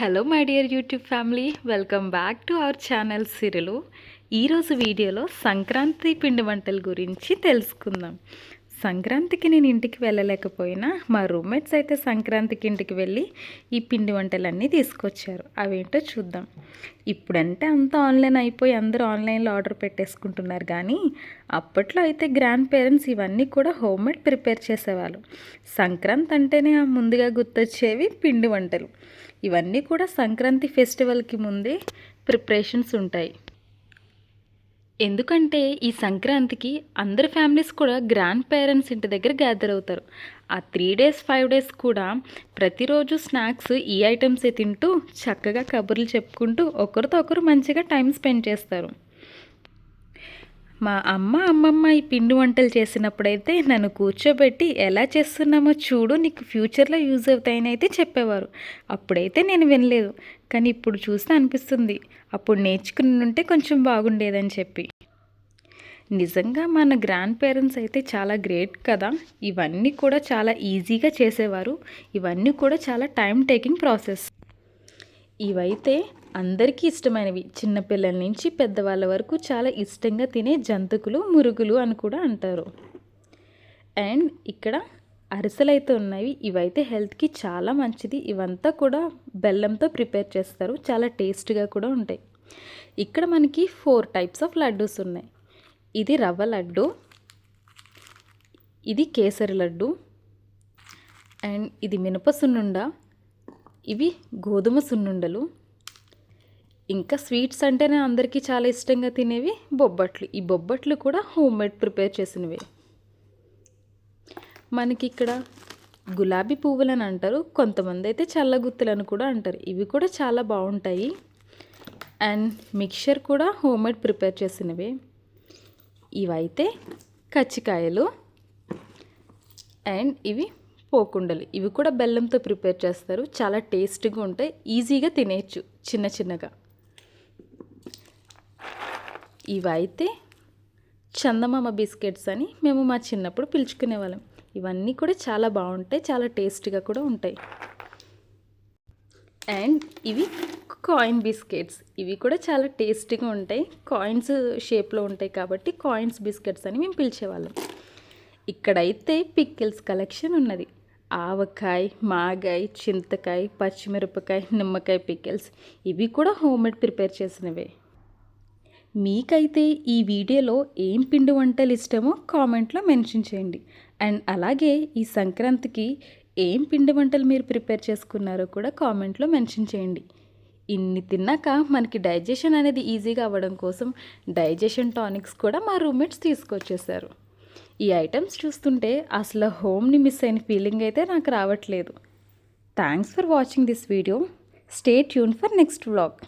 Hello my dear YouTube family, welcome back to our channel సిరులు. ఈరోజు వీడియోలో సంక్రాంతి పిండి వంటల గురించి తెలుసుకుందాం. సంక్రాంతికి నేను ఇంటికి వెళ్ళలేకపోయినా మా రూమ్మేట్స్ అయితే సంక్రాంతికి ఇంటికి వెళ్ళి ఈ పిండి వంటలన్నీ తీసుకొచ్చారు. అవేంటో చూద్దాం. ఇప్పుడంటే అంతా ఆన్లైన్ అయిపోయి అందరూ ఆన్లైన్లో ఆర్డర్ పెట్టేసుకుంటున్నారు, కానీ అప్పట్లో అయితే గ్రాండ్ పేరెంట్స్ ఇవన్నీ కూడా హోమ్మేడ్ ప్రిపేర్ చేసేవాళ్ళు. సంక్రాంతి అంటేనే ముందుగా గుర్తొచ్చేవి పిండి వంటలు. ఇవన్నీ కూడా సంక్రాంతి ఫెస్టివల్కి ముందే ప్రిపరేషన్స్ ఉంటాయి. ఎందుకంటే ఈ సంక్రాంతికి అందరి ఫ్యామిలీస్ కూడా గ్రాండ్ పేరెంట్స్ ఇంటి దగ్గర గ్యాదర్ అవుతారు. ఆ 3 డేస్ 5 డేస్ కూడా ప్రతిరోజు స్నాక్స్ ఈ ఐటమ్సే తింటూ చక్కగా కబుర్లు చెప్పుకుంటూ ఒకరితో ఒకరు మంచిగా టైం స్పెండ్ చేస్తారు. మా అమ్మమ్మ ఈ పిండి వంటలు చేసినప్పుడైతే నన్ను కూర్చోబెట్టి ఎలా చేస్తున్నామో చూడు, నీకు ఫ్యూచర్లో యూజ్ అవుతాయని అయితే చెప్పేవారు. అప్పుడైతే నేను వినలేదు, కానీ ఇప్పుడు చూస్తే అనిపిస్తుంది అప్పుడు నేర్చుకుని ఉంటే కొంచెం బాగుండేదని చెప్పి. నిజంగా మన గ్రాండ్ పేరెంట్స్ అయితే చాలా గ్రేట్ కదా. ఇవన్నీ కూడా చాలా ఈజీగా చేసేవారు. ఇవన్నీ కూడా చాలా టైం టేకింగ్ ప్రాసెస్. ఇవైతే అందరికీ ఇష్టమైనవి. చిన్నపిల్లల నుంచి పెద్దవాళ్ళ వరకు చాలా ఇష్టంగా తినే జంతుకులు, మురుగులు అని కూడా అంటారు. అండ్ ఇక్కడ అరిసెలు అయితే ఉన్నాయి. ఇవైతే హెల్త్కి చాలా మంచిది. ఇవంతా కూడా బెల్లంతో ప్రిపేర్ చేస్తారు. చాలా టేస్ట్గా కూడా ఉంటాయి. ఇక్కడ మనకి 4 టైప్స్ ఆఫ్ లడ్డూస్ ఉన్నాయి. ఇది రవ్వ లడ్డు, ఇది కేసరి లడ్డు, అండ్ ఇది మినప సున్నుండ, ఇవి గోధుమ సున్నుండలు. ఇంకా స్వీట్స్ అంటేనే అందరికీ చాలా ఇష్టంగా తినేవి బొబ్బట్లు. ఈ బొబ్బట్లు కూడా హోమ్మేడ్ ప్రిపేర్ చేసినవే. మనకి ఇక్కడ గులాబీ పువ్వులు అని అంటారు, కొంతమంది అయితే చల్లగుత్తులని కూడా అంటారు. ఇవి కూడా చాలా బాగుంటాయి. అండ్ మిక్చర్ కూడా హోమ్మేడ్ ప్రిపేర్ చేసినవే. ఇవైతే కజ్జికాయలు, అండ్ ఇవి పోకుండలు. ఇవి కూడా బెల్లంతో ప్రిపేర్ చేస్తారు. చాలా టేస్ట్గా ఉంటాయి, ఈజీగా తినేయచ్చు చిన్న చిన్నగా. ఇవైతే చందమామ బిస్కెట్స్ అని మేము మా చిన్నప్పుడు పిలుచుకునే వాళ్ళం. ఇవన్నీ కూడా చాలా బాగుంటాయి, చాలా టేస్ట్గా కూడా ఉంటాయి. అండ్ ఇవి కాయిన్ బిస్కెట్స్. ఇవి కూడా చాలా టేస్టీగా ఉంటాయి. కాయిన్స్ షేప్లో ఉంటాయి కాబట్టి కాయిన్స్ బిస్కెట్స్ అని మేము పిలిచేవాళ్ళం. ఇక్కడైతే పిక్కిల్స్ కలెక్షన్ ఉన్నది. ఆవకాయ, మాగాయ, చింతకాయ, పచ్చిమిరపకాయ, నిమ్మకాయ పికిల్స్. ఇవి కూడా హోమ్మేడ్ ప్రిపేర్ చేసినవే. మీకైతే ఈ వీడియోలో ఏం పిండి వంటలు ఇష్టమో కామెంట్లో మెన్షన్ చేయండి. అండ్ అలాగే ఈ సంక్రాంతికి ఏం పిండి వంటలు మీరు ప్రిపేర్ చేసుకున్నారో కూడా కామెంట్లో మెన్షన్ చేయండి. ఇన్ని తిన్నాక మనకి డైజెషన్ అనేది ఈజీగా అవ్వడం కోసం డైజెషన్ టానిక్స్ కూడా మా రూమ్మేట్స్ తీసుకొచ్చేసారు. ఈ ఐటమ్స్ చూస్తుంటే అసలు హోమ్ని మిస్ అయిన ఫీలింగ్ అయితే నాకు రావట్లేదు. Thanks for watching this video. Stay tune for next vlog.